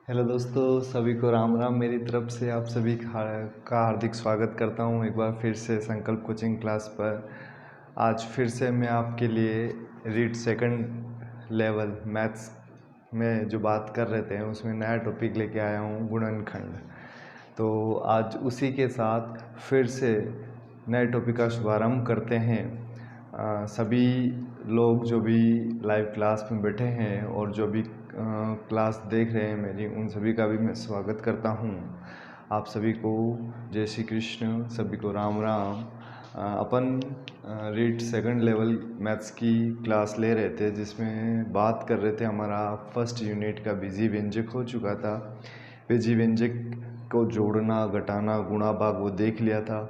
Hello दोस्तों, सभी को राम राम। मेरी तरफ से आप सभी का हार्दिक स्वागत करता हूं एक बार फिर से संकल्प कोचिंग क्लास पर। आज फिर से मैं आपके लिए रीड सेकंड लेवल मैथ्स में जो बात कर रहे थे उसमें नया टॉपिक लेके आया हूं, गुणनखंड। तो आज उसी के साथ फिर से नए टॉपिक का शुभारंभ करते हैं। सभी लोग जो भी लाइव क्लास में बैठे हैं और जो भी क्लास देख रहे हैं मेरी, उन सभी का भी मैं स्वागत करता हूं। आप सभी को जय श्री कृष्ण, सभी को राम राम। अपन रीड सेकंड लेवल मैथ्स की क्लास ले रहे थे जिसमें बात कर रहे थे। हमारा फर्स्ट यूनिट का बीजी व्यंजक हो चुका था। बीजी व्यंजक को जोड़ना, घटाना, गुणा, भाग वो देख लिया था।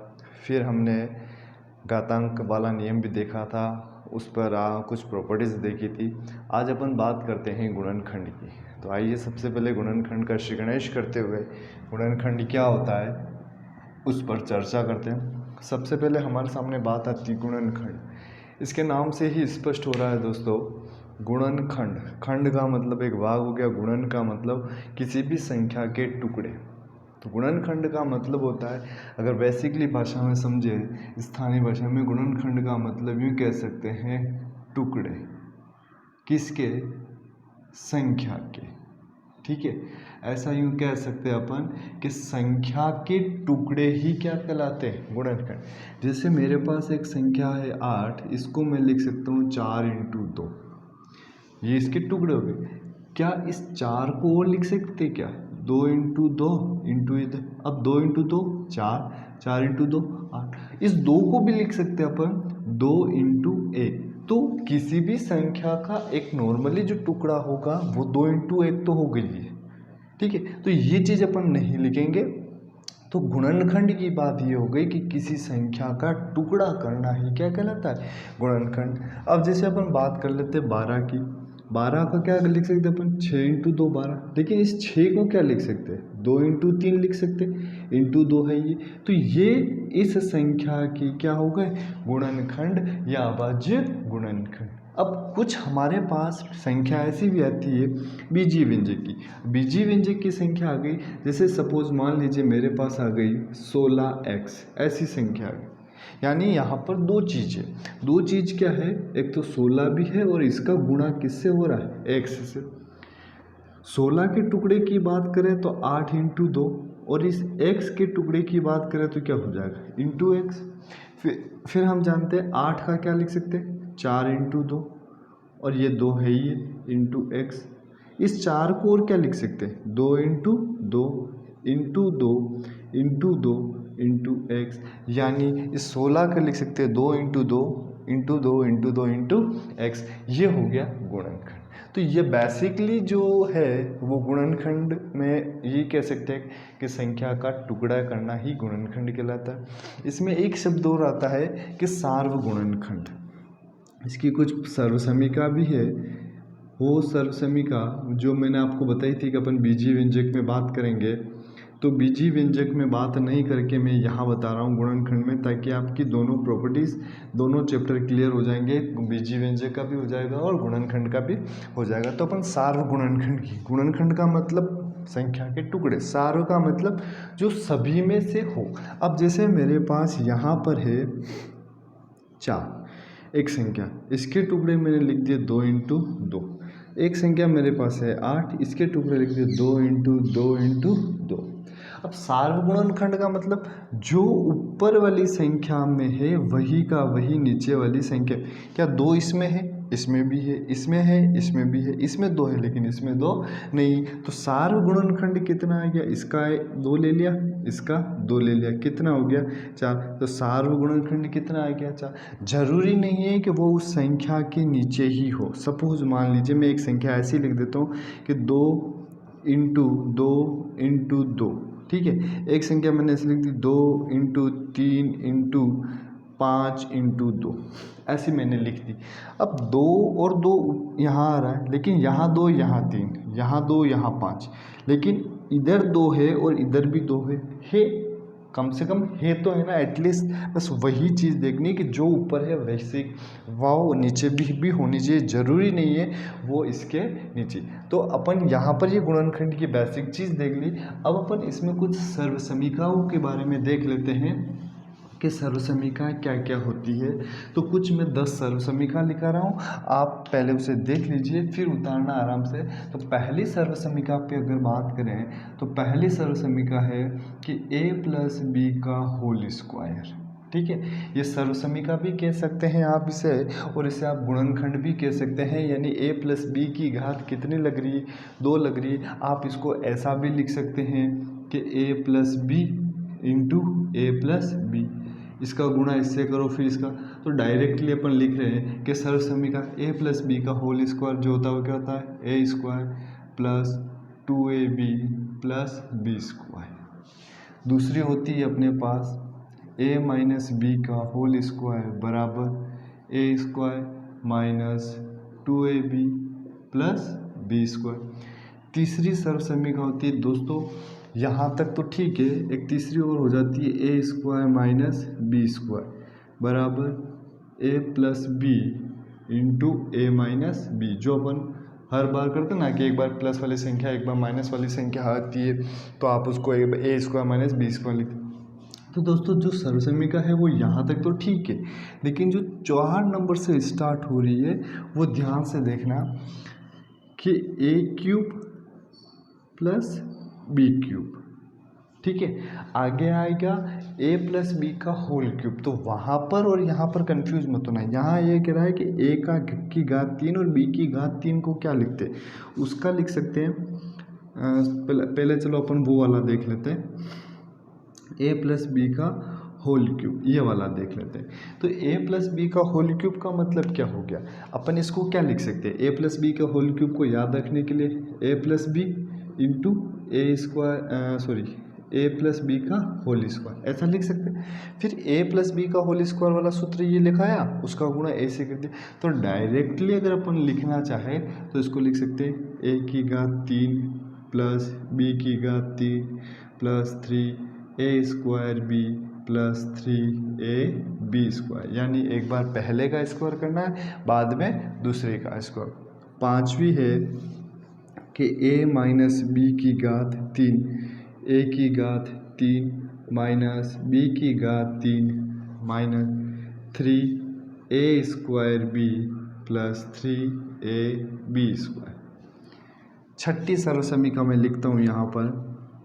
फिर हमने घातांक वाला नियम भी देखा था, उस पर कुछ प्रॉपर्टीज़ देखी थी। आज अपन बात करते हैं गुणनखंड की। तो आइए सबसे पहले गुणनखंड का श्री गणेश करते हुए गुणनखंड क्या होता है उस पर चर्चा करते हैं। सबसे पहले हमारे सामने बात आती है गुणनखंड। इसके नाम से ही स्पष्ट हो रहा है दोस्तों, गुणनखंड। खंड का मतलब एक भाग हो गया, गुणन का मतलब किसी भी संख्या के टुकड़े। तो गुणनखंड का मतलब होता है, अगर बेसिकली भाषा में समझे, स्थानीय भाषा में गुणनखंड का मतलब यूँ कह सकते हैं, टुकड़े। किसके? संख्या के। ठीक है, ऐसा यूँ कह सकते हैं अपन कि संख्या के टुकड़े ही क्या कहलाते हैं? गुणनखंड। जैसे मेरे पास एक संख्या है 8, इसको मैं लिख सकता हूँ 4 × 2। ये इसके टुकड़े हो गए। क्या इस 4 को और लिख सकते क्या? 2 × 2 इंटू इधर, अब 2 × 2 4, 4 × 2 8। इस 2 को भी लिख सकते हैं अपन 2 × 1। तो किसी भी संख्या का एक नॉर्मली जो टुकड़ा होगा वो 2 × 1 तो हो गई है। ठीक है, तो ये चीज़ अपन नहीं लिखेंगे। तो गुणनखंड की बात ये हो गई कि किसी संख्या का टुकड़ा करना ही क्या कहलाता है? गुणनखंड। अब जैसे अपन बात कर लेते हैं 12 की। 12 का क्या लिख सकते हैं अपन? 6 × 2 12। लेकिन इस 6 को क्या लिख सकते हैं? 2 × 3 लिख सकते हैं, इंटू 2 है ये। तो ये इस संख्या की क्या हो गए? गुणनखंड या अभाज्य गुणनखंड। अब कुछ हमारे पास संख्या ऐसी भी आती है बीजीय व्यंजक की। बीजीय व्यंजक की संख्या आ गई, जैसे सपोज मान लीजिए मेरे पास आ गई 16x, ऐसी संख्या आ गई। यानी यहाँ पर दो चीज़ है। दो चीज़ क्या है? एक तो 16 भी है और इसका गुणा किससे हो रहा है? x से। 16 के टुकड़े की बात करें तो 8 × 2, और इस x के टुकड़े की बात करें तो क्या हो जाएगा? Into x. फिर हम जानते हैं 8 का क्या लिख सकते हैं? 4 × 2, और ये 2 है ही इंटू एक्स। इस 4 को और क्या लिख सकते हैं? 2 × 2 इंटू 2 इंटू 2 इंटू एक्स। यानी इस 16 का लिख सकते हैं 2 × 2 इंटू 2 इंटू 2 इंटू एक्स। ये हो गया गुणनखंड। तो ये बेसिकली जो है वो गुणनखंड में ये कह सकते हैं कि संख्या का टुकड़ा करना ही गुणनखंड कहलाता है। इसमें एक शब्द और आता है कि सार्वगुणनखंड। इसकी कुछ सर्वसमीका भी है। वो सर्वसमीका जो मैंने आपको बताई थी कि अपन बीजीय व्यंजक में बात करेंगे, तो बीजीय व्यंजक में बात नहीं करके मैं यहाँ बता रहा हूँ गुणनखंड में, ताकि आपकी दोनों प्रॉपर्टीज़, दोनों चैप्टर क्लियर हो जाएंगे। बीजीय व्यंजक का भी हो जाएगा और गुणनखंड का भी हो जाएगा। तो अपन सार्वगुणनखंड की, गुणनखंड का मतलब संख्या के टुकड़े, सार्व का मतलब जो सभी में से हो। अब जैसे मेरे पास यहाँ पर है 4, एक संख्या, इसके टुकड़े मैंने लिख दिए 2 × 2। एक संख्या मेरे पास है 8, इसके टुकड़े लिख दिए 2 × 2 × 2। अब सार्वगुणनखंड का मतलब जो ऊपर वाली संख्या में है वही का वही नीचे वाली संख्या। क्या 2 इसमें है? इसमें भी है, इसमें है, इसमें भी है, इसमें 2 है लेकिन इसमें 2 नहीं। तो सार्वगुणनखंड कितना आ गया? इसका 2 ले लिया, इसका 2 ले लिया, कितना हो गया? 4। तो सार्वगुणनखंड कितना आ गया? 4। जरूरी नहीं है कि वो उस संख्या के नीचे ही हो। सपोज मान लीजिए मैं एक संख्या ऐसी लिख देता हूँ कि 2 × 2 × 2। ठीक है, एक संख्या मैंने ऐसे लिख दी 2 × 3 × 5 × 2, ऐसी मैंने लिख दी। अब 2 और 2 यहाँ आ रहा है, लेकिन यहाँ 2 यहाँ 3, यहाँ 2 यहाँ 5, लेकिन इधर 2 है और इधर भी 2 है। कम से कम है तो है ना, एटलीस्ट बस वही चीज़ देखनी है कि जो ऊपर है वैसे वो नीचे भी होनी चाहिए, ज़रूरी नहीं है वो इसके नीचे। तो अपन यहाँ पर ये गुणनखंड की बेसिक चीज़ देख ली। अब अपन इसमें कुछ सर्वसमीकाओं के बारे में देख लेते हैं कि सर्वसमीकाएँ क्या क्या होती है। तो कुछ मैं 10 सर्वसमीका लिखा रहा हूँ, आप पहले उसे देख लीजिए फिर उतारना आराम से। तो पहली सर्वसमीका पे अगर बात करें तो पहली सर्वसमीका है कि a प्लस बी का होल स्क्वायर। ठीक है, ये सर्वसमीका भी कह सकते हैं आप इसे, और इसे आप गुणनखंड भी कह सकते हैं। यानी a प्लस बी की घात कितनी लग रही, 2 लग रही। आप इसको ऐसा भी लिख सकते हैं कि a plus B into A plus B, इसका गुणा इससे करो फिर इसका। तो डायरेक्टली अपन लिख रहे हैं कि सर्वसमीका a प्लस बी का होल स्क्वायर जो होता है वो क्या होता है, a square plus 2ab plus B square. दूसरी होती है अपने पास a माइनस बी का होल स्क्वायर बराबर a square minus 2ab plus B square. तीसरी सर्वसमीका होती है दोस्तों, यहाँ तक तो ठीक है, एक तीसरी और हो जाती है a square minus B square बराबर ए plus B into a minus B. जो अपन हर बार करते हैं ना कि एक बार प्लस वाली संख्या एक बार माइनस वाली संख्या आती है तो आप उसको ए स्क्वायर माइनस बी स्क्वायर लिखते हैं। तो दोस्तों जो सर्वसमीका है वो यहाँ तक तो ठीक है, लेकिन जो 4 नंबर से स्टार्ट हो रही है वो ध्यान से देखना कि ए क्यूब प्लस बी क्यूब। ठीक है, आगे आएगा a प्लस बी का होल क्यूब। तो वहाँ पर और यहाँ पर कंफ्यूज मत होना। यहाँ ये कह रहा है कि a की घात 3 और b की घात 3 को क्या लिखते हैं, उसका लिख सकते हैं। पहले चलो अपन वो वाला देख लेते हैं, a प्लस बी का होल क्यूब, ये वाला देख लेते हैं। तो a प्लस बी का होल क्यूब का मतलब क्या हो गया, अपन इसको क्या लिख सकते हैं, a प्लस बी का होल क्यूब को याद रखने के लिए a plus B into A square A plus B का होल स्क्वायर ऐसा लिख सकते हैं। फिर a प्लस बी का होल स्क्वायर वाला सूत्र ये लिखाया, उसका गुणा a से कर दिया। तो डायरेक्टली अगर अपन लिखना चाहे तो इसको लिख सकते हैं a की घात 3 प्लस b की घात 3 plus 3 a square b plus 3a B square. यानी एक बार पहले का स्क्वायर करना है, बाद में दूसरे का स्क्वायर। पांचवी है कि a माइनस बी की घात 3, a की घात 3 माइनस b की घात 3 minus 3a square b plus 3a B square. छठी सर्वसमीका मैं लिखता हूँ यहाँ पर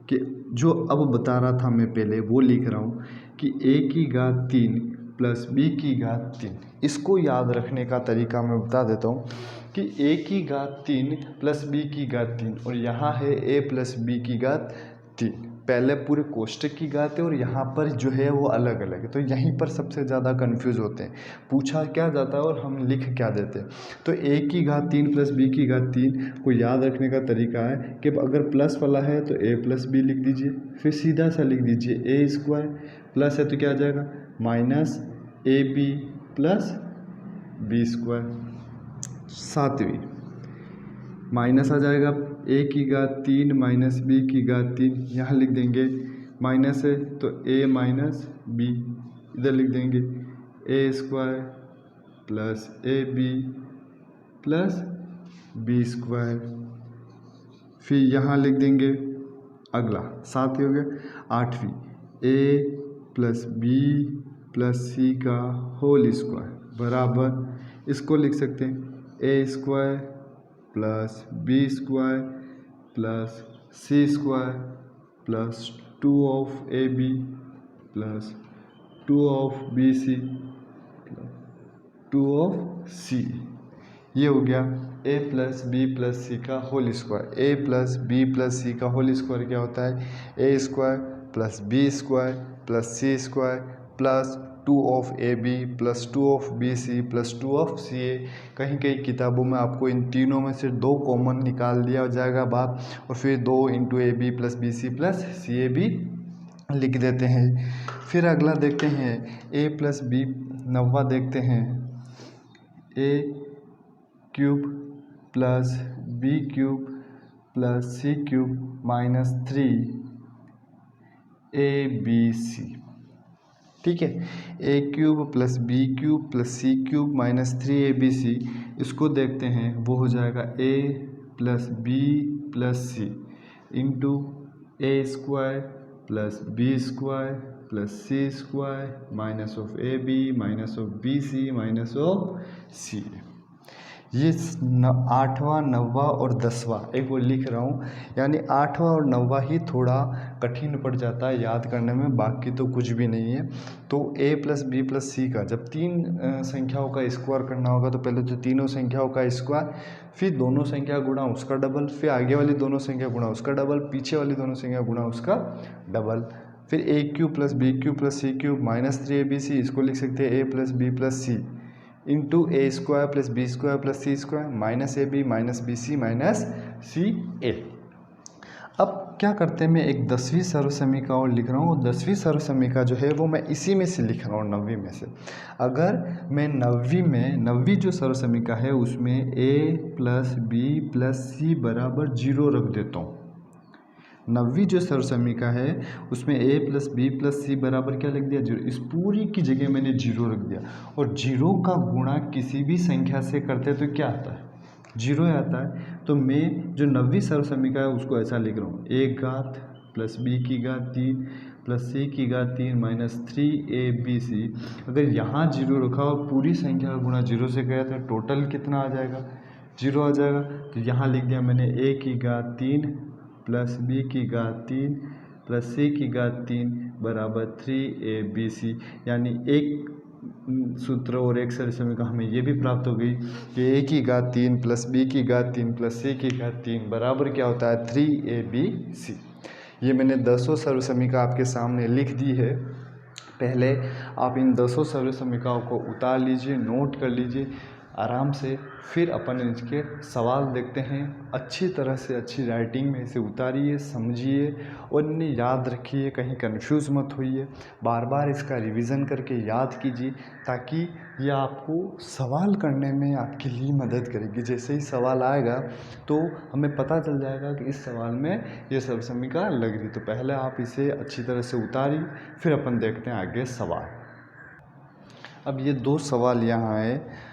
कि जो अब बता रहा था मैं पहले वो लिख रहा हूँ कि a की घात 3 प्लस b की घात 3। इसको याद रखने का तरीका मैं बता देता हूँ कि a की घात 3 प्लस b की घात 3 और यहाँ है a प्लस b की घात 3। पहले पूरे कोष्टक की घात है और यहाँ पर जो है वो अलग अलग है। तो यहीं पर सबसे ज़्यादा कंफ्यूज होते हैं, पूछा क्या जाता है और हम लिख क्या देते हैं। तो a की घात 3 प्लस b की घात 3 को याद रखने का तरीका है कि अगर प्लस वाला है तो a प्लस बी लिख दीजिए, फिर सीधा सा लिख दीजिए a स्क्वायर, प्लस है तो क्या आ जाएगा minus A B plus B square. सातवीं माइनस आ जाएगा a की घात 3 माइनस b की घात 3, यहाँ लिख देंगे माइनस है तो a माइनस बी, इधर लिख देंगे a square plus A B plus B square. फिर यहाँ लिख देंगे अगला 7 हो गया। 8वीं a plus b plus c का होल स्क्वायर बराबर, इसको लिख सकते हैं a square plus B square plus c square plus 2 of a B plus 2 of b C plus 2 of c. ये हो गया a plus b plus c का whole square. a plus b plus c का whole square क्या होता है, a square plus B square plus c square plus 2 of a B plus 2 of b C plus 2 of c a. कहीं कहीं किताबों में आपको इन तीनों में से 2 कॉमन निकाल दिया जाएगा बात, और फिर 2 into A B plus B C plus C A B लिख देते हैं। फिर अगला देखते हैं a प्लस बी, 9वां देखते हैं a cube plus b cube plus c cube minus 3 a b c, ठीक है। A cube plus b cube plus c cube minus 3abc, इसको देखते हैं, वो हो जाएगा a plus b plus c into A square plus B square plus c square minus of a b minus of b c minus of c a. ये 8वां 9वां और 10वां एक वो लिख रहा हूँ, यानी 8वां और 9वां ही थोड़ा कठिन पड़ जाता है याद करने में, बाकी तो कुछ भी नहीं है। तो a plus b plus c का जब तीन संख्याओं का स्क्वायर करना होगा तो पहले तो तीनों संख्याओं का स्क्वायर, फिर दोनों संख्या गुणा उसका डबल, फिर आगे वाली दोनों संख्या गुणा उसका डबल, पीछे वाली दोनों संख्या गुणा उसका डबल, फिर a cube plus b cube plus c cube minus 3abc, इसको लिख सकते हैं a plus b plus c into A square plus B square plus c square minus A b minus b c minus c a. अब क्या करते हैं, मैं एक 10वीं सर्वसमीका और लिख रहा हूँ। 10वीं सर्वसमीका जो है वो मैं इसी में से लिख रहा हूँ, 9वीं में से। अगर मैं 9वीं जो सर्वसमीका है उसमें a प्लस बी प्लस सी बराबर 0 रख देता हूँ। 9वीं जो सर्वसमीका है उसमें a प्लस बी प्लस सी बराबर क्या लिख दिया, 0। इस पूरी की जगह मैंने 0 रख दिया, और 0 का गुणा किसी भी संख्या से करते तो क्या आता है, 0 आता है। तो मैं जो 9वीं सर्वसमीका है उसको ऐसा लिख रहा हूँ, a घात प्लस b की घात 3 प्लस c की घात 3 माइनस 3abc। अगर यहाँ 0 रखा और पूरी संख्या का गुणा 0 से किया तो टोटल कितना आ जाएगा, 0 आ जाएगा। तो यहाँ लिख दिया मैंने a की घात 3 प्लस बी की घात 3 प्लस सी की घात 3 बराबर 3abc, यानी एक सूत्र और एक सर्वसमीका हमें ये भी प्राप्त हो गई कि a की घात 3 प्लस बी की घात 3 प्लस सी की घात 3 बराबर क्या होता है, 3abc। ये मैंने 10 सर्वसमीका आपके सामने लिख दी है। पहले आप इन 10 सर्वसमीकाओं को उतार लीजिए, नोट कर लीजिए आराम से, फिर अपन इसके सवाल देखते हैं। अच्छी तरह से अच्छी राइटिंग में इसे उतारिए, समझिए और इन्हें याद रखिए, कहीं कंफ्यूज मत होइए। बार बार इसका रिवीजन करके याद कीजिए, ताकि ये आपको सवाल करने में आपके लिए मदद करेगी। जैसे ही सवाल आएगा तो हमें पता चल जाएगा कि इस सवाल में ये सर्वसमीका लग रही। तो पहले आप इसे अच्छी तरह से उतारिए, फिर अपन देखते हैं आगे सवाल। अब ये 2 सवाल यहाँ है।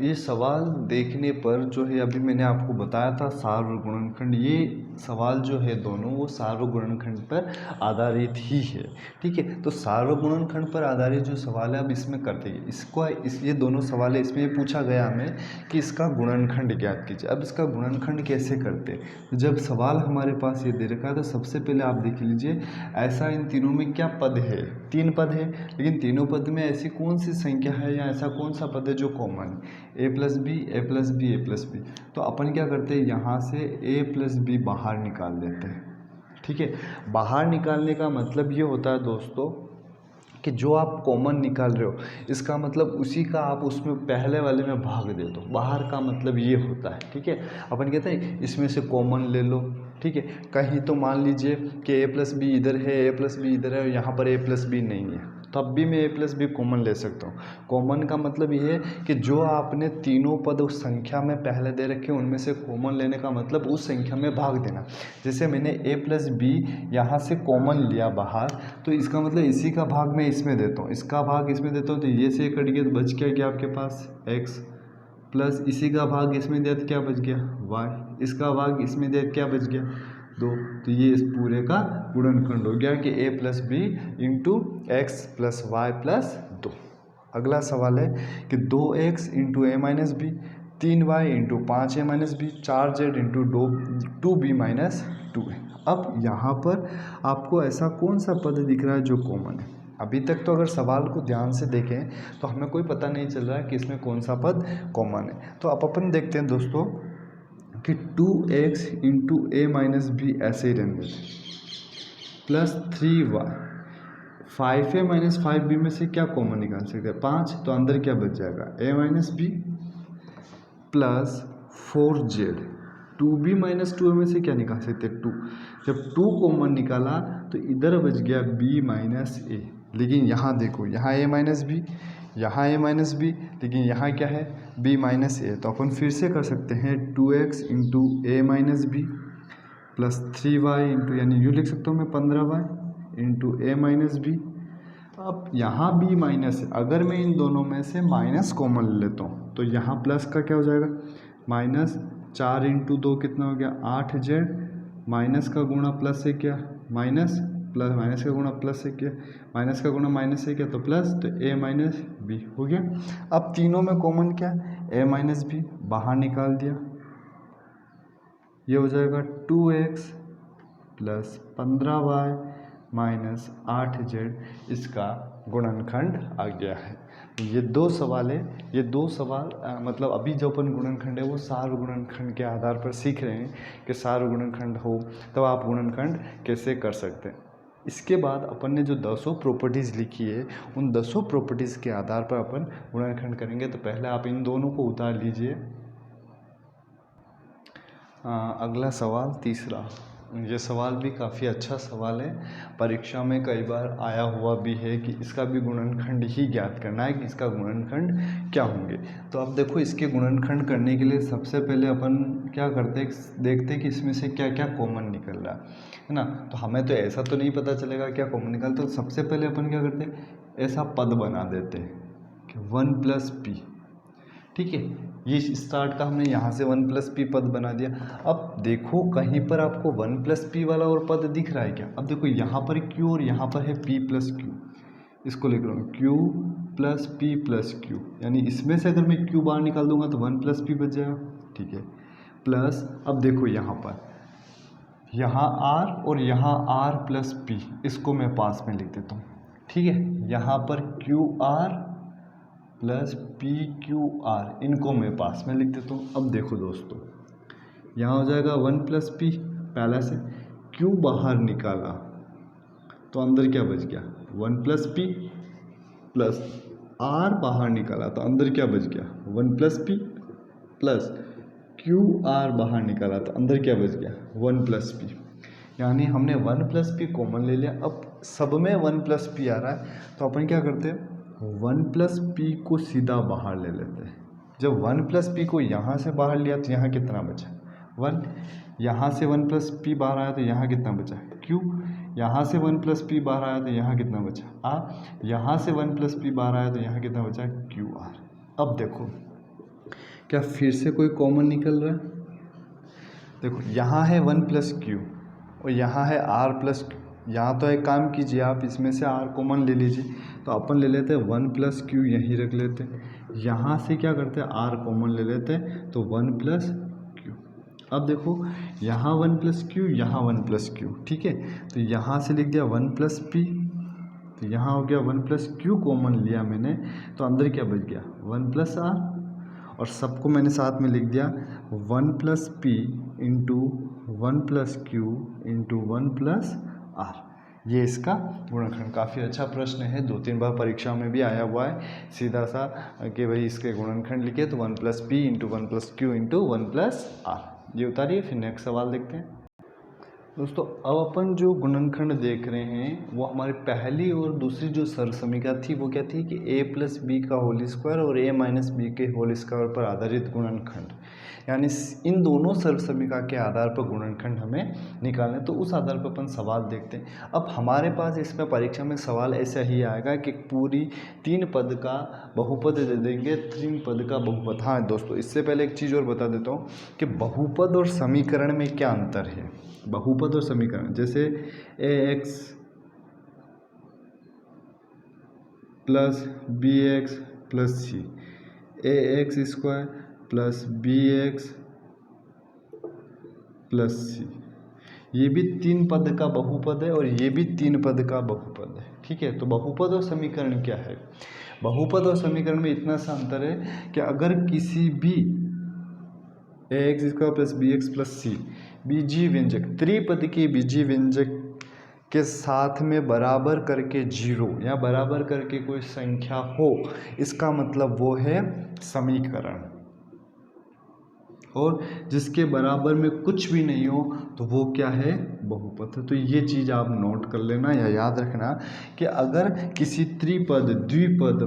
ये सवाल देखने पर जो है, अभी मैंने आपको बताया था सार्वगुणनखंड, ये सवाल जो है दोनों वो सार्वगुणनखंड पर आधारित ही है, ठीक है। तो सार्वगुणनखंड पर आधारित जो सवाल है अब इसमें करते हैं इसको, ये दोनों सवाल है, इसमें पूछा गया हमें कि इसका गुणनखंड ज्ञात कीजिए। अब इसका गुणनखंड कैसे करते हैं, जब सवाल हमारे पास ये दे रखा है तो सबसे पहले आप देख लीजिए, ऐसा इन तीनों में क्या पद है, 3 पद है, लेकिन तीनों पद में ऐसी कौन सी संख्या है या ऐसा कौन सा पद है जो common, a plus B A plus B A plus B. तो अपन क्या करते हैं, यहाँ से a प्लस बी बाहर निकाल देते हैं, ठीक है। बाहर निकालने का मतलब ये होता है दोस्तों कि जो आप कॉमन निकाल रहे हो इसका मतलब उसी का आप उसमें पहले वाले में भाग दे दो, बाहर का मतलब ये होता है, ठीक है। अपन कहते हैं इसमें से कॉमन ले लो, ठीक है। कहीं तो मान लीजिए कि a प्लस बी इधर है, a प्लस बी इधर है और यहाँ पर a प्लस बी नहीं है, तब भी मैं a प्लस बी कॉमन ले सकता हूँ। कॉमन का मतलब ये है कि जो आपने तीनों पद उस संख्या में पहले दे रखे उनमें से कॉमन लेने का मतलब उस संख्या में भाग देना। जैसे मैंने a प्लस बी यहाँ से कॉमन लिया बाहर, तो इसका मतलब इसी का भाग मैं इसमें देता हूँ, इसका भाग इसमें देता हूँ, तो ये से कट गया तो बच क्या आपके पास x, प्लस इसी का भाग इसमें दिया तो क्या बच गया y, इसका भाग इसमें दिया क्या बच गया 2। तो ये इस पूरे का गुणनखंड हो गया कि a plus B into x plus y plus 2। अगला सवाल है कि 2x into a minus b, 3y into 5a minus b, 4z into 2b minus 2 है। अब यहाँ पर आपको ऐसा कौन सा पद दिख रहा है जो कॉमन है। अभी तक तो अगर सवाल को ध्यान से देखें तो हमें कोई पता नहीं चल रहा है कि इसमें कौन सा पद कॉमन है। तो अब अपन देखते हैं दोस्तों कि 2x into a minus B ऐसे ही रहने देते, plus 3y, 5a minus 5b में से क्या कॉमन निकाल सकते हैं 5, तो अंदर क्या बच जाएगा a minus B plus 4z, 2b minus 2 में से क्या निकाल सकते हैं 2। जब 2 कॉमन निकाला तो इधर बच गया b माइनस ए, लेकिन यहाँ देखो यहाँ a माइनस बी, यहाँ a माइनस बी, लेकिन यहाँ क्या है b माइनस ए। तो अपन फिर से कर सकते हैं 2x into a minus B plus 3y into, यानी यूँ लिख सकता हूँ मैं 15y into a minus B. अब यहाँ बी माइनस है, अगर मैं इन दोनों में से माइनस कॉमन ले लेता हूँ तो यहाँ प्लस का क्या हो जाएगा, माइनस 4 इंटू 2 कितना हो गया 8z, माइनस का गुणा प्लस से क्या माइनस, प्लस माइनस का गुणा प्लस से क्या माइनस का गुणा माइनस से क्या तो प्लस, तो ए माइनस बी हो गया। अब तीनों में कॉमन क्या, ए माइनस बी बाहर निकाल दिया, ये हो जाएगा 2x plus 15y minus 8z, इसका गुणनखंड आ गया है। ये दो सवाल है, ये दो सवाल मतलब अभी जो अपन गुणनखंड है वो सार्वगुणनखंड के आधार पर सीख रहे हैं कि सार्वगुणनखंड हो तब आप गुणनखंड कैसे कर सकते हैं। इसके बाद अपन ने जो 10 प्रॉपर्टीज़ लिखी है उन 10 प्रॉपर्टीज़ के आधार पर अपन गुणनखंड करेंगे। तो पहले आप इन दोनों को उतार लीजिए। अगला सवाल तीसरा, ये सवाल भी काफ़ी अच्छा सवाल है, परीक्षा में कई बार आया हुआ भी है कि इसका भी गुणनखंड ही ज्ञात करना है कि इसका गुणनखंड क्या होंगे। तो अब देखो इसके गुणनखंड करने के लिए सबसे पहले अपन क्या करते हैं, देखते हैं कि इसमें से क्या क्या कॉमन निकल रहा है ना। तो हमें तो ऐसा तो नहीं पता चलेगा क्या कॉमन निकलता, तो सबसे पहले अपन क्या करते हैं, ऐसा पद बना देते हैं कि 1 प्लस पी, ठीक है। ये स्टार्ट का हमने यहाँ से 1 प्लस पी पद बना दिया। अब देखो कहीं पर आपको 1 प्लस पी वाला और पद दिख रहा है क्या, अब देखो यहाँ पर क्यू और यहाँ पर है पी प्लस क्यू, इसको लिख रहा हूँ Q plus P plus Q, यानी इसमें से अगर मैं क्यू बाहर निकाल दूंगा तो 1 प्लस पी बच जाएगा, ठीक है। प्लस अब देखो यहाँ पर यहाँ आर और यहाँ आर प्लस पी, इसको मैं पास में लिख देता हूँ, ठीक है। यहाँ पर Q R plus P Q R, इनको मैं पास में लिख देता हूँ। अब देखो दोस्तों यहाँ हो जाएगा 1 प्लस पी, पहला से क्यू बाहर निकाला तो अंदर क्या बच गया 1 प्लस पी, प्लस आर बाहर निकाला तो अंदर क्या बच गया 1 plus P, plus Q R बाहर निकाला तो अंदर क्या बच गया 1 प्लस पी, यानी हमने 1 प्लस पी कॉमन ले लिया। अब सब में 1 प्लस पी आ रहा है तो अपन क्या करते हैं, 1 प्लस पी को सीधा बाहर ले लेते हैं। जब 1 प्लस पी को यहाँ से बाहर लिया तो यहाँ कितना बचा 1, यहाँ से 1 प्लस पी बाहर आया तो यहाँ कितना बचा क्यू, यहाँ से 1 प्लस पी बाहर आया तो यहाँ कितना बचा आर, यहाँ से 1 प्लस पी बाहर आया तो यहाँ कितना बचा क्यू आर। अब देखो क्या फिर से कोई कॉमन निकल रहा है, देखो यहाँ है 1 प्लस क्यू और यहाँ है आर प्लस क्यू। यहाँ तो एक काम कीजिए आप इसमें से आर कॉमन ले लीजिए, तो अपन ले लेते हैं 1 प्लस क्यू यहीं रख लेते हैं, यहाँ से क्या करते हैं आर कॉमन ले लेते हैं तो 1 प्लस क्यू। अब देखो यहाँ 1 प्लस क्यू, यहाँ 1 प्लस क्यू, ठीक है। तो यहाँ से लिख दिया 1 प्लस पी, तो यहाँ हो गया 1 प्लस क्यू कॉमन लिया मैंने तो अंदर क्या बच गया 1 प्लस आर, और सबको मैंने साथ में लिख दिया 1 plus P into 1 plus Q into 1 plus R. ये इसका गुणनखंड, काफ़ी अच्छा प्रश्न है, 2-3 बार परीक्षा में भी आया हुआ है सीधा सा कि भाई इसके गुणनखंड लिखे तो 1 plus P into 1 plus Q into 1 plus R. ये उतारिए, फिर नेक्स्ट सवाल देखते हैं। दोस्तों अब अपन जो गुणनखंड देख रहे हैं वो हमारी पहली और दूसरी जो सरसमीका थी वो क्या थी कि a प्लस बी का होल स्क्वायर और a माइनस बी के होल स्क्वायर पर आधारित गुणनखंड, यानी इन दोनों सरसमीका के आधार पर गुणनखंड हमें निकालना है। तो उस आधार पर अपन सवाल देखते हैं। अब हमारे पास इसमें परीक्षा में सवाल ऐसा ही आएगा कि पूरी 3 पद का बहुपद दे देंगे, 3 पद का बहुपद। हाँ दोस्तों इससे पहले एक चीज़ और बता देता हूँ कि बहुपद और समीकरण में क्या अंतर है। बहुपद और समीकरण जैसे a x plus b x plus C, a x square plus b x plus c, ये भी 3 पद का बहुपद है और ये भी 3 पद का बहुपद है, ठीक है। तो बहुपद और समीकरण क्या है, बहुपद और समीकरण में इतना सा अंतर है कि अगर किसी भी a x square plus b x plus c बीजीय व्यंजक त्रिपद के बीजीय व्यंजक के साथ में बराबर करके 0 या बराबर करके कोई संख्या हो, इसका मतलब वो है समीकरण, और जिसके बराबर में कुछ भी नहीं हो तो वो क्या है बहुपद। तो ये चीज़ आप नोट कर लेना या याद रखना कि अगर किसी त्रिपद द्विपद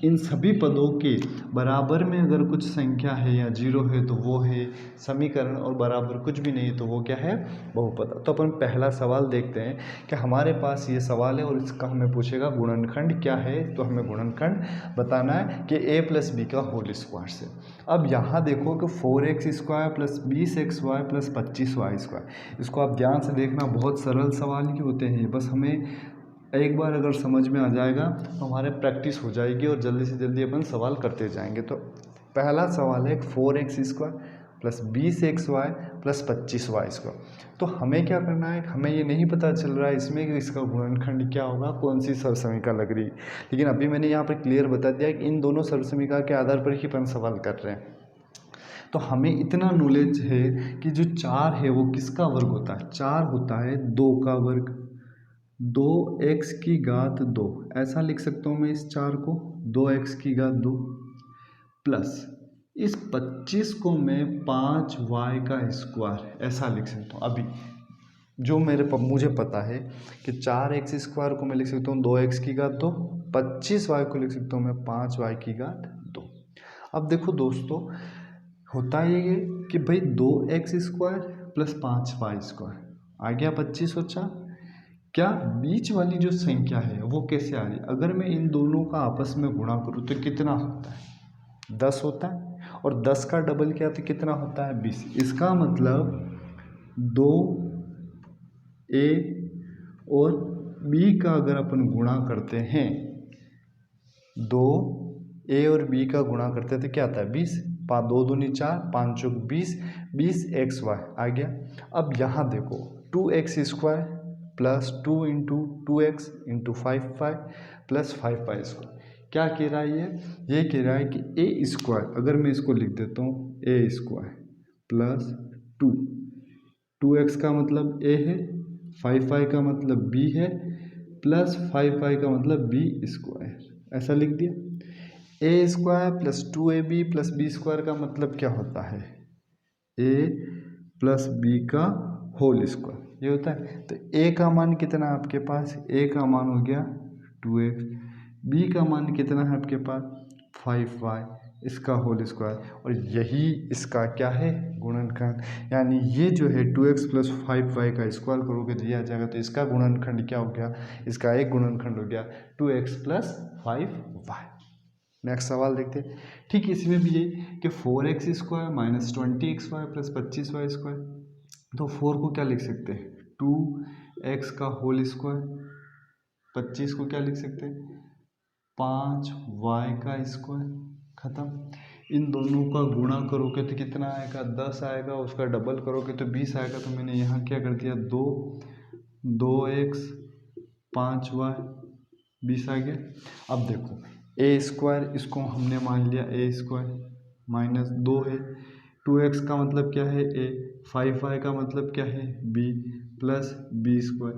इन सभी पदों के बराबर में अगर कुछ संख्या है या जीरो है तो वो है समीकरण, और बराबर कुछ भी नहीं है तो वो क्या है, बहुपद। तो अपन पहला सवाल देखते हैं कि हमारे पास ये सवाल है और इसका हमें पूछेगा गुणनखंड क्या है। तो हमें गुणनखंड बताना है कि a प्लस बी का होल स्क्वायर से। अब यहाँ देखो कि 4x² plus 20xy plus 25y², इसको आप ध्यान से देखना, बहुत सरल सवाल ही होते हैं। बस हमें एक बार अगर समझ में आ जाएगा तो हमारे प्रैक्टिस हो जाएगी और जल्दी से जल्दी अपन सवाल करते जाएंगे। तो पहला सवाल है 4x² plus 20xy plus 25y²। तो हमें क्या करना है, हमें ये नहीं पता चल रहा है इसमें कि इसका गुणनखंड क्या होगा, कौन सी सरसमीका लग रही, लेकिन अभी मैंने यहाँ पर क्लियर बता दिया कि इन दोनों सरसमीका के आधार पर ही अपन सवाल कर रहे हैं। तो हमें इतना नॉलेज है कि जो 4 है वो किसका वर्ग होता है, 4 होता है 2 का वर्ग, 2x⁻², ऐसा लिख सकता हूँ मैं इस 4 को, 2x⁻², प्लस इस 25 को मैं 5y² ऐसा लिख सकता हूँ। अभी जो मुझे पता है कि 4x² को मैं लिख सकता हूँ 2x⁻², 25y को लिख सकता हूँ मैं 5y⁻²। अब देखो दोस्तों, होता ये कि भाई 2x² प्लस 5y² आ गया 25 और 4, क्या बीच वाली जो संख्या है वो कैसे आ रही है, अगर मैं इन दोनों का आपस में गुणा करूँ तो कितना होता है, 10 होता है, और 10 का डबल क्या तो कितना होता है, 20। इसका मतलब 2a और b का अगर अपन गुणा करते हैं, 2a और b का गुणा करते हैं तो क्या आता है, 20, 2 दूनी 4, 5 चौक 20, 20xy आ गया। अब यहाँ देखो 2x² plus 2 into 2x into 5y plus 5y², क्या कह रहा है ये कह रहा है कि a², अगर मैं इसको लिख देता हूँ a² प्लस 2x का मतलब a है, 5y का मतलब b है, प्लस 5y का मतलब b², ऐसा लिख दिया। a² plus 2ab plus b² का मतलब क्या होता है, a प्लस b का होल स्क्वायर, ये होता है। तो a का मान कितना है आपके पास, a का मान हो गया 2x, b का मान कितना है आपके पास 5y, इसका होल स्क्वायर, और यही इसका क्या है, गुणनखंड। यानी ये जो है 2x प्लस 5y का स्क्वायर करोगे दिया जाएगा, तो इसका गुणनखंड क्या हो गया, इसका एक गुणनखंड हो गया 2x प्लस 5y। नेक्स्ट सवाल देखते हैं। ठीक इसमें भी यही कि 4x² minus 20xy plus 25y², तो 4 को क्या लिख सकते हैं, 2x का होल स्क्वायर, 25 को क्या लिख सकते हैं, 5y का स्क्वायर, खत्म। इन दोनों का गुणा करोगे तो कितना आएगा, 10 आएगा, उसका डबल करोगे तो 20 आएगा। तो मैंने यहाँ क्या कर दिया, 2x 5y 20 आ गया। अब देखो a², इसको हमने मान लिया a² माइनस 2 है, 2x का मतलब क्या है a, 5y का मतलब क्या है b, plus b²,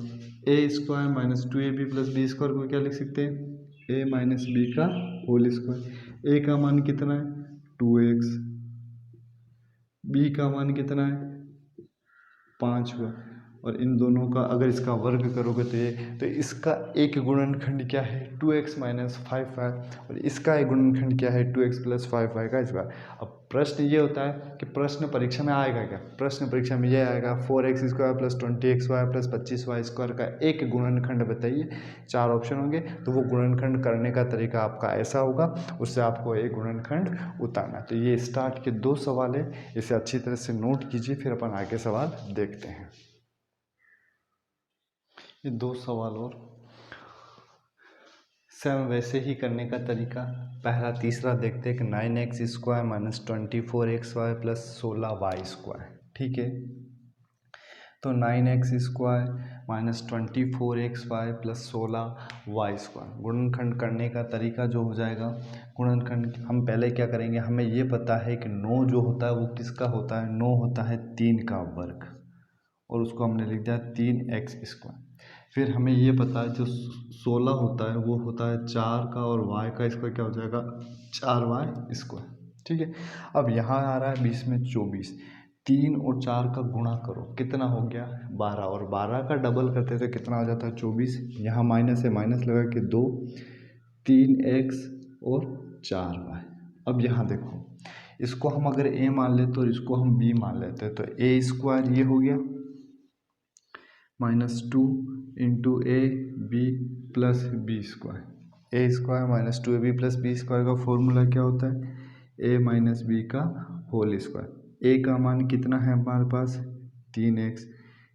a² minus 2ab plus b² को क्या लिख सकते हैं, a माइनस b का होल स्क्वायर। a का मान कितना है 2x, b का मान कितना है 5 हुआ, और इन दोनों का अगर इसका वर्ग करोगे तो इसका एक गुणनखंड क्या है 2x माइनस 5y, और इसका एक गुणनखंड क्या है 2x प्लस 5y का स्क्वायर। अब प्रश्न ये होता है कि प्रश्न परीक्षा में आएगा क्या, प्रश्न परीक्षा में ये आएगा 4x² plus 20xy plus 25y² का एक गुणनखंड बताइए। 4 ऑप्शन होंगे, तो वो गुणनखंड करने का तरीका आपका ऐसा होगा, उससे आपको एक गुणनखंड उतारना। तो ये स्टार्ट के 2 सवाल है, इसे अच्छी तरह से नोट कीजिए, फिर अपन आगे सवाल देखते हैं। ये 2 सवाल और सेम वैसे ही करने का तरीका, पहला तीसरा देखते हैं कि 9x² minus 24xy plus 16y², ठीक है। तो 9x² minus 24xy plus 16y² गुणनखंड करने का तरीका जो हो जाएगा, गुणनखंड हम पहले क्या करेंगे, हमें ये पता है कि 9 जो होता है वो किसका होता है, 9 होता है 3 का वर्ग, और उसको हमने लिख दिया 3x²। फिर हमें ये पता है जो 16 होता है वो होता है 4 का, और y का स्क्वायर क्या हो जाएगा 4y², ठीक है। अब यहाँ आ रहा है 20 में 24, 3 और 4 का गुणा करो कितना हो गया 12, और 12 का डबल करते तो कितना हो जाता है 24। यहाँ माइनस है, माइनस लगा के 2, 3x और 4y। अब यहाँ देखो, इसको हम अगर a मान लेते और इसको हम b मान लेते तो a स्क्वायर ये हो गया -2 into A B plus B square. A square -2ab plus B square का फॉर्मूला क्या होता है? a माइनस बी का होल स्क्वायर। a का मान कितना है हमारे पास? 3x।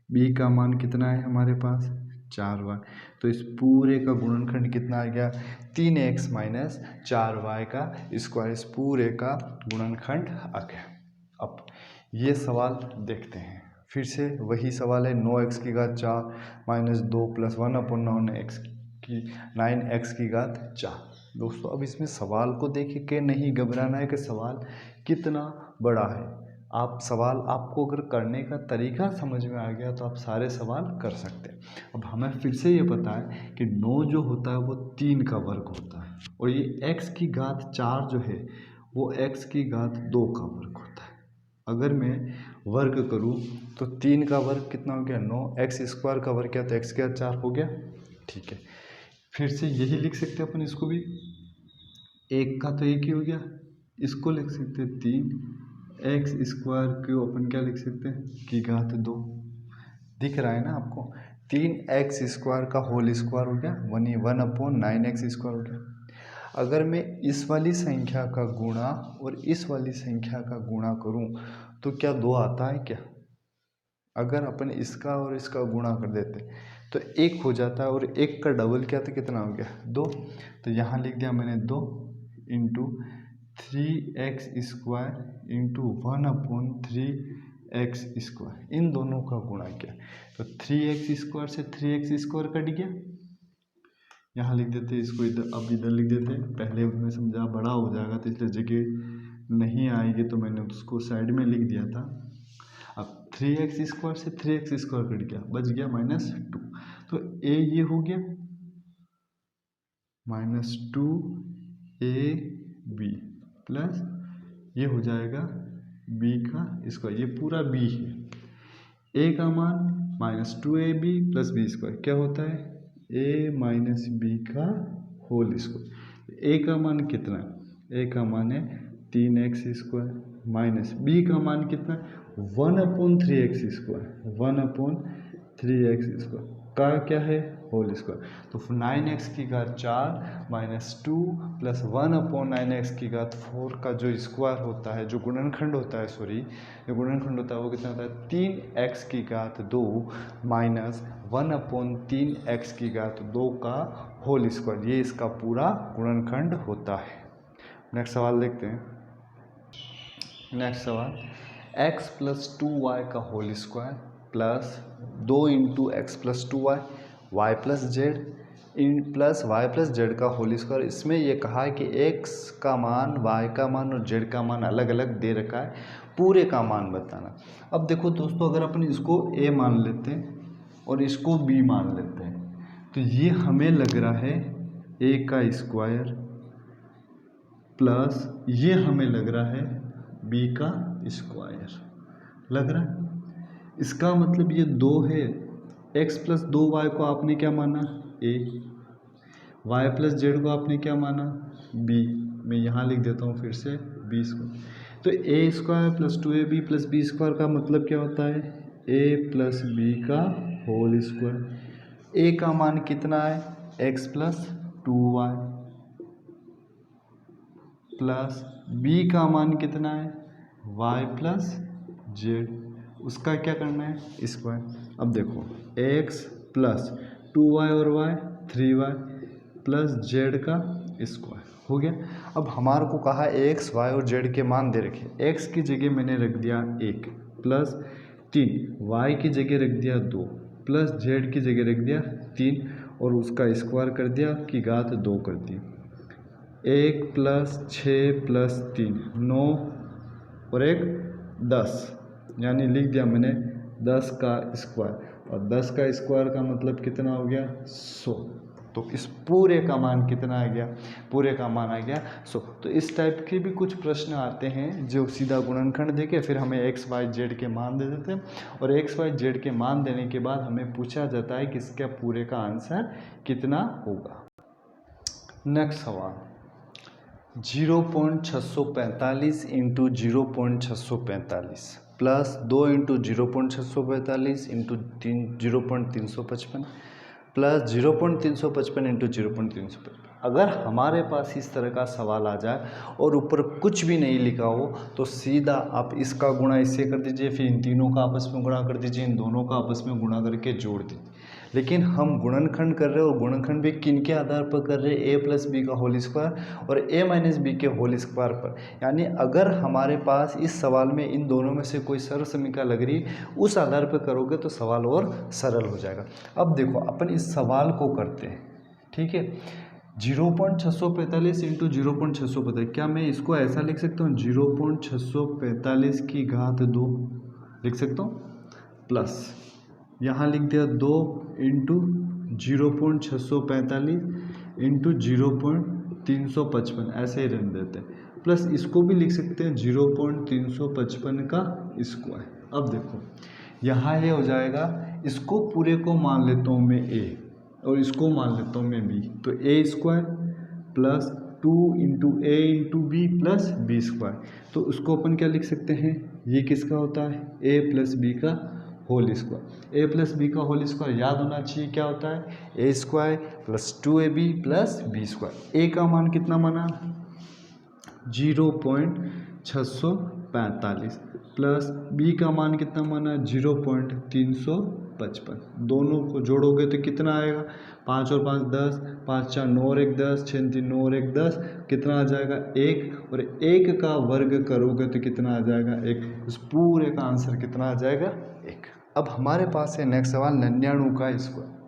b का मान कितना है हमारे पास? 4y। तो इस पूरे का गुणनखंड कितना आ गया? 3x माइनस 4y का स्क्वायर। इस पूरे का गुणनखंड आ गया। अब ये सवाल देखते हैं। फिर से वही सवाल है, 9x की घात 4 माइनस 2 प्लस 9x की घात 4। दोस्तों अब इसमें सवाल को देख के नहीं घबराना है कि सवाल कितना बड़ा है। आप सवाल आपको अगर करने का तरीका समझ में आ गया तो आप सारे सवाल कर सकते हैं। अब हमें फिर से ये पता है कि 9 जो होता है वो 3 का वर्ग होता है और ये x की घात 4 जो है वो x की घात 2 का वर्ग होता है। अगर मैं वर्ग करूँ तो 3 का वर्ग कितना हो गया? 9। x स्क्वायर का वर्ग क्या? तो x की घात 4 हो गया। ठीक है, फिर से यही लिख सकते हैं अपन इसको भी। 1 का तो 1 ही हो गया, इसको लिख सकते हैं 3 x स्क्वायर को अपन क्या लिख सकते हैं? की घात 2। दिख रहा है ना आपको? 3x स्क्वायर का होल स्क्वायर हो गया 1/9x स्क्वायर हो गया। अगर मैं इस वाली संख्या का गुणा और इस वाली संख्या का गुणा करूं तो क्या 2 आता है क्या? अगर अपन इसका और इसका गुणा कर देते तो 1 हो जाता है और 1 का डबल क्या था? कितना हो गया? 2। तो यहाँ लिख दिया मैंने 2 into 3x square into 1/3x square. इन दोनों का गुणा किया तो 3x स्क्वायर से 3x स्क्वायर कट गया। यहाँ लिख देते हैं इसको, इधर अब इधर लिख देते हैं। पहले उसमें समझा बड़ा हो जाएगा तो इसलिए जगह नहीं आएगी तो मैंने उसको साइड में लिख दिया था। अब 3x स्क्वायर से 3x स्क्वायर कट गया, बच गया -2। तो a ये हो गया -2ab प्लस ये हो जाएगा b का स्क्वायर। ये पूरा b है। a का मान -2ab प्लस b स्क्वायर क्या होता है? a माइनस बी का होल स्क्वायर। a का मान कितना है? a का मान है 3x स्क्वायर माइनस b का मान कितना है? 1/3x square. 1/3x स्क्वायर का क्या है? Whole square. तो 9x की घात 4 माइनस 2 प्लस 1/9x की घात 4 का जो स्क्वायर होता है, जो गुणनखंड होता है, सॉरी जो गुणनखंड होता है वो कितना होता है? 3x की घात 2 माइनस 1/3x की घात 2 का होल स्क्वायर। ये इसका पूरा गुणनखंड होता है। नेक्स्ट सवाल देखते हैं। नेक्स्ट सवाल, x प्लस 2y का whole square plus 2 into x plus 2y y plus z इन प्लस वाई प्लस जेड का होल स्क्वायर। इसमें यह कहा है कि x का मान, y का मान और z का मान अलग अलग दे रखा है, पूरे का मान बताना। अब देखो दोस्तों, अगर अपन इसको a मान लेते हैं और इसको b मान लेते हैं तो ये हमें लग रहा है a का स्क्वायर प्लस ये हमें लग रहा है b का स्क्वायर लग रहा है। इसका मतलब ये 2 है। x प्लस 2y को आपने क्या माना? a। y प्लस जेड को आपने क्या माना? b। मैं यहाँ लिख देता हूँ फिर से b स्क्वायर। तो a square plus 2ab plus b square का मतलब क्या होता है? a प्लस b का होल स्क्वायर। a का मान कितना है? x plus 2y plus b का मान कितना है? y plus Z. उसका क्या करना है? स्क्वायर। अब देखो x प्लस 2y और y 3y प्लस z का स्क्वायर हो गया। अब हमारे को कहा x, y और z के मान दे रखे। x की जगह मैंने रख दिया 1 प्लस 3, y की जगह रख दिया 2 प्लस z की जगह रख दिया 3 और उसका स्क्वायर कर दिया की घात 2 कर दी। 1 प्लस 6 प्लस 3 9 और 1 10, यानी लिख दिया मैंने 10 का स्क्वायर। और 10 का स्क्वायर का मतलब कितना हो गया? 100। तो इस पूरे का मान कितना आ गया? पूरे का मान आ गया 100। तो इस टाइप के भी कुछ प्रश्न आते हैं जो सीधा गुणनखंड देके फिर हमें x y z के मान दे देते हैं और x y z के मान देने के बाद हमें पूछा जाता है कि इसका पूरे का आंसर कितना होगा। नेक्स्ट सवाल, 0.645 into 0.645 plus 2 into 0.645 into 0.355 plus 0.355 into 0.355। अगर हमारे पास इस तरह का सवाल आ जाए और ऊपर कुछ भी नहीं लिखा हो तो सीधा आप इसका गुणा इससे कर दीजिए, फिर इन तीनों का आपस में गुणा कर दीजिए, इन दोनों का आपस में गुणा करके जोड़ दीजिए। लेकिन हम गुणनखंड कर रहे हैं और गुणनखंड भी किन के आधार पर कर रहे हैं, ए प्लस बी का होल स्क्वायर और ए माइनस बी के होल स्क्वायर पर। यानी अगर हमारे पास इस सवाल में इन दोनों में से कोई सरल समीकरण लग रही उस आधार पर करोगे तो सवाल और सरल हो जाएगा। अब देखो अपन इस सवाल को करते हैं, ठीक है। 0.645 इंटू 0.645, क्या मैं इसको ऐसा लिख सकता हूँ 0.645 की घात 2 लिख सकता हूँ, प्लस यहाँ लिख दिया 2 इंटू 0.645 इंटू 0.355 ऐसे ही रहने देते हैं, प्लस इसको भी लिख सकते हैं 0.355 का स्क्वायर। अब देखो यहाँ ये हो जाएगा, इसको पूरे को मान लेता हूँ मैं ए और इसको मान लेता हूँ मैं बी, तो a square plus 2 into a into b plus B square. तो उसको अपन क्या लिख सकते हैं, ये किसका होता है, ए प्लस बी का होल स्क्वायर। ए प्लस बी का होल स्क्वायर याद होना चाहिए क्या होता है, a square plus 2ab plus B square. A का मान कितना माना 0.645 प्लस बी का मान कितना माना 0.355। दोनों को जोड़ोगे तो कितना आएगा, 5 और 5 10, 5 4 9 और 1 10, 6 3 9 और 1 10, कितना आ जाएगा 1, और 1 का वर्ग करोगे तो कितना आ जाएगा 1। इस पूरे का आंसर कितना आ जाएगा 1। अब हमारे पास है नेक्स्ट सवाल 99 का स्क्वायर।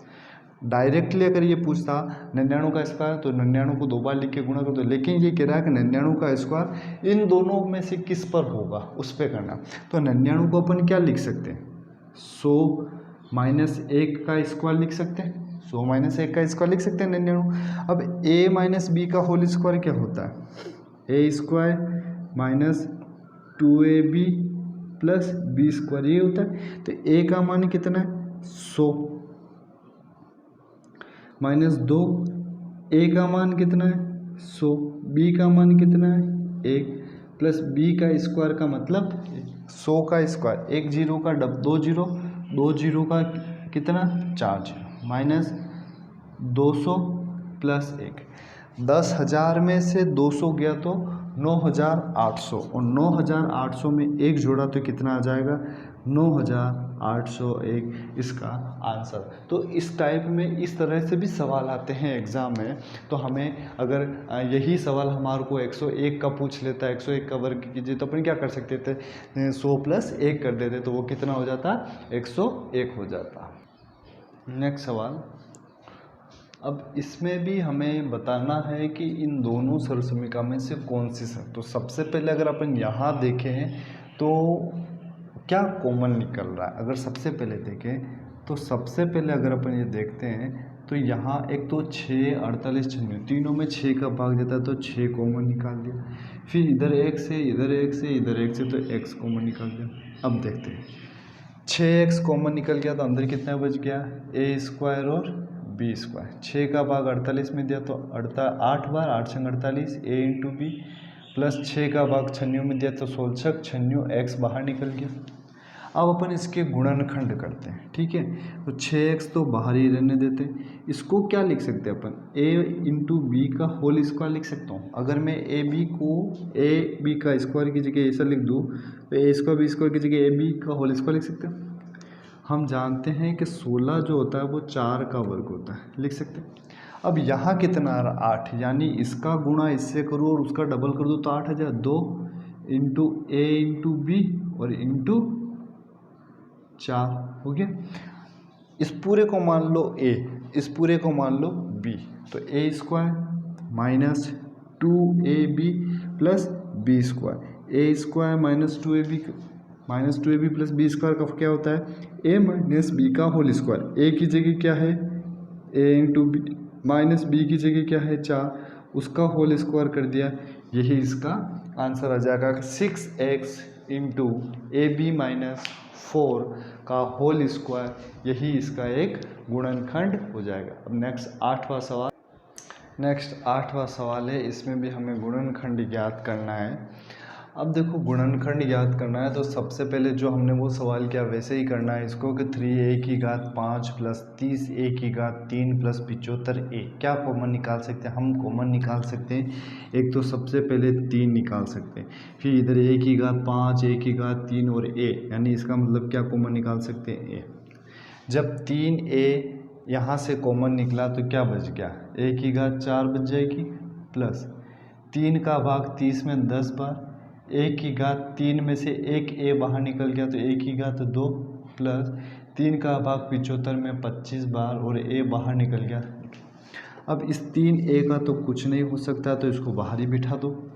डायरेक्टली अगर ये पूछता 99 का स्क्वायर तो 99 को 2 बार लिख के गुणा कर दो, लेकिन ये कह रहा है कि 99 का स्क्वायर इन दोनों में से किस पर होगा उस पर करना। तो 99 को अपन क्या लिख सकते हैं, 100 माइनस 1 का स्क्वायर लिख सकते हैं, 100 माइनस 1 का स्क्वायर लिख सकते हैं 99। अब a माइनस बी का होल स्क्वायर क्या होता है, a square minus 2ab plus B square, ये होता है। तो a का मान कितना है 100 माइनस 2, ए का मान कितना है 100, बी का मान कितना है 1 प्लस बी का स्क्वायर का मतलब 100 का स्क्वायर, 1 जीरो का 2 जीरो, 2 जीरो का कितना 4 जीरो, माइनस 200 प्लस 1। 10,000 में से 200 गया तो 9,800, और 9,800 में 1 जोड़ा तो कितना आ जाएगा 9,801 इसका आंसर। तो इस टाइप में इस तरह से भी सवाल आते हैं एग्ज़ाम में। तो हमें अगर यही सवाल हमारे को 101 का पूछ लेता है, 101 का वर्ग कीजिए, तो अपन क्या कर सकते थे 100 प्लस 1 कर देते, तो वो कितना हो जाता 101 हो जाता। नेक्स्ट सवाल, अब इसमें भी हमें बताना है कि इन दोनों सरल समीकरण में से कौन सी सर। तो सबसे पहले अगर अपन यहाँ देखें तो क्या कॉमन निकल रहा है। अगर सबसे पहले देखें तो सबसे पहले अगर अपन ये देखते हैं तो यहाँ एक तो 6, 48, 96, तीनों में 6 का भाग जाता है तो 6 कॉमन निकाल दिया। फिर इधर 1 से, इधर 1 से, इधर 1 से, तो x कॉमन निकाल दिया। अब देखते हैं 6x कॉमन निकल गया तो अंदर कितना बच गया a स्क्वायर और b स्क्वायर। 6 का भाग 48 में दिया तो 8 बार 8 छंग 48 a इंटू बी, प्लस 6 का भाग 96 में दिया तो 16 96 x बाहर निकल गया। अब अपन इसके गुणनखंड करते हैं, ठीक है। तो 6x तो बाहर ही रहने देते हैं। इसको क्या लिख सकते हैं अपन, a इंटू बी का होल स्क्वायर लिख सकता हूँ। अगर मैं ए बी को ए बी का स्क्वायर की जगह ऐसा लिख दूँ तो ए स्क्वायर बी स्क्वायर की जगह ए बी का होल स्क्वायर लिख सकते हैं। हम जानते हैं कि 16 जो होता है वो 4 का वर्ग होता है, लिख सकते हैं। अब यहाँ कितना आ रहा 8, यानी इसका गुणा इससे करूँ और उसका डबल कर दूँ तो 8 आ जाए। 2 इंटू ए इंटू बी और इंटू 4 हो गया। इस पूरे को मान लो a, इस पूरे को मान लो b, तो a square minus 2ab plus B square, a square minus 2ab plus B square का क्या होता है a माइनस बी का होल स्क्वायर। a की जगह क्या है a into B, minus B की जगह क्या है 4, उसका होल स्क्वायर कर दिया। यही इसका आंसर आ जाएगा 6x into A b minus 4 का होल स्क्वायर, यही इसका एक गुणनखंड हो जाएगा। अब नेक्स्ट 8वां सवाल। नेक्स्ट 8वां सवाल है, इसमें भी हमें गुणनखंड ज्ञात करना है। अब देखो गुणनखंड ज्ञात करना है तो सबसे पहले जो हमने वो सवाल किया वैसे ही करना है इसको कि 3a की घात 5 प्लस 30a की घात 3 प्लस 75a क्या कॉमन निकाल सकते हैं? हम कॉमन निकाल सकते हैं। एक तो सबसे पहले 3 निकाल सकते हैं, फिर इधर a की घात 5, a की घात 3 और a, यानी इसका मतलब क्या कॉमन निकाल सकते हैं? a। जब 3a यहाँ से कॉमन निकला तो क्या बच गया? a की घात 4 बच जाएगी प्लस 3 का भाग 30 में 10 बार, a की घात 3 में से एक a बाहर निकल गया तो a की घात 2 प्लस 3 का भाग 75 में 25 बार और a बाहर निकल गया। अब इस 3a का तो कुछ नहीं हो सकता तो इसको बाहर ही बिठा दो।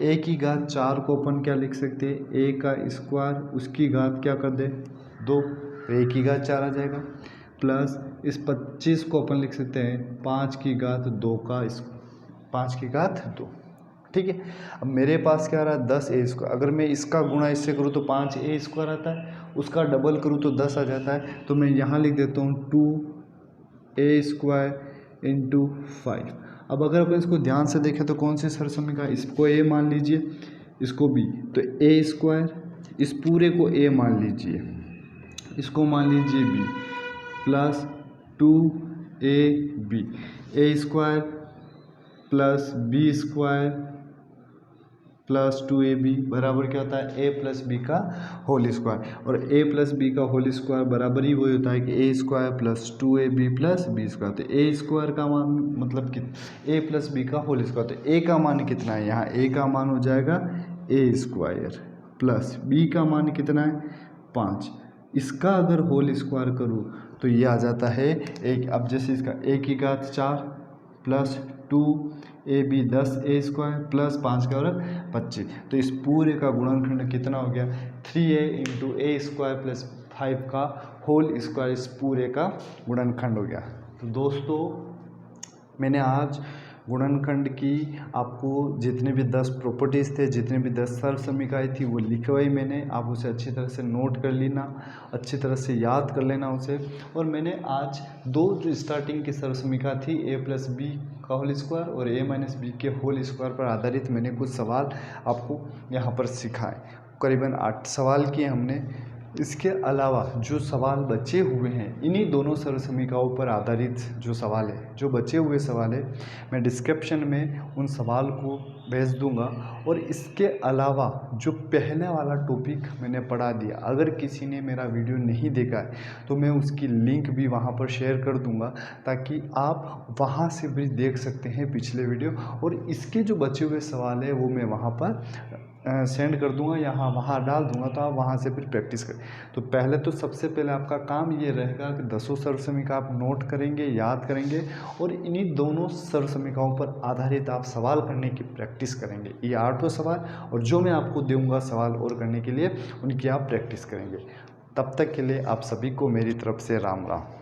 a की घात 4 को अपन क्या लिख सकते हैं? a का स्क्वायर, उसकी घात क्या कर दे 2, तो a की घात 4 आ जाएगा प्लस इस 25 को अपन लिख सकते हैं 5 की घात 2 का 5 की घात 2। ठीक है, अब मेरे पास क्या रहा 10a²। अगर मैं इसका गुणा इससे करूँ तो 5a² आता है, उसका डबल करूँ तो 10 आ जाता है। तो मैं यहाँ लिख देता हूँ 2a² इंटू 5। अब अगर अपन इसको ध्यान से देखें तो कौन सी सरसमीका, इसको a मान लीजिए, इसको b, तो a², इस पूरे को a मान लीजिए, इसको मान लीजिए b plus 2ab, a² plus b² plus 2ab बराबर क्या होता है? a प्लस बी का होल स्क्वायर। और a प्लस बी का होल स्क्वायर बराबर ही वही होता है कि a² plus 2ab plus b²। तो a² का मान मतलब कि a प्लस बी का होल स्क्वायर, तो a का मान कितना है? यहाँ a का मान हो जाएगा a² प्लस b का मान कितना है? 5। इसका अगर होल स्क्वायर करूँ तो ये आ जाता है एक। अब जैसे इसका a की घात 4 प्लस 2ab 10a² प्लस 5 का और 25, तो इस पूरे का गुणनखंड कितना हो गया? 3a इंटू a² प्लस 5 का होल स्क्वायर, इस पूरे का गुणनखंड हो गया। तो दोस्तों मैंने आज गुणनखंड की आपको जितने भी 10 प्रॉपर्टीज़ थे, जितने भी 10 सरसमीकाएँ थी वो लिखवाई मैंने। आप उसे अच्छी तरह से नोट कर लेना, अच्छी तरह से याद कर लेना उसे। और मैंने आज 2 जो स्टार्टिंग की सरसमीका थी a प्लस बी का होल स्क्वायर और a माइनस बी के होल स्क्वायर पर आधारित मैंने कुछ सवाल आपको यहाँ पर सिखाए। करीबन 8 सवाल किए हमने। इसके अलावा जो सवाल बचे हुए हैं इन्हीं दोनों सरसमीकाओं पर आधारित जो सवाल है, जो बचे हुए सवाल है, मैं डिस्क्रिप्शन में उन सवाल को भेज दूंगा। और इसके अलावा जो पहले वाला टॉपिक मैंने पढ़ा दिया, अगर किसी ने मेरा वीडियो नहीं देखा है तो मैं उसकी लिंक भी वहाँ पर शेयर कर दूंगा ताकि आप वहाँ से भी देख सकते हैं पिछले वीडियो। और इसके जो बचे हुए सवाल है वो मैं वहाँ पर सेंड कर दूंगा, यहाँ वहाँ डाल दूंगा, तो आप वहाँ से फिर प्रैक्टिस करें। तो पहले तो सबसे पहले आपका काम ये रहेगा कि 10 सरसमीका आप नोट करेंगे, याद करेंगे और इन्हीं दोनों सरसमीकाओं पर आधारित आप सवाल करने की प्रैक्टिस करेंगे। ये 8 सवाल और जो मैं आपको दूंगा सवाल और करने के लिए, उनकी आप प्रैक्टिस करेंगे। तब तक के लिए आप सभी को मेरी तरफ से राम राम।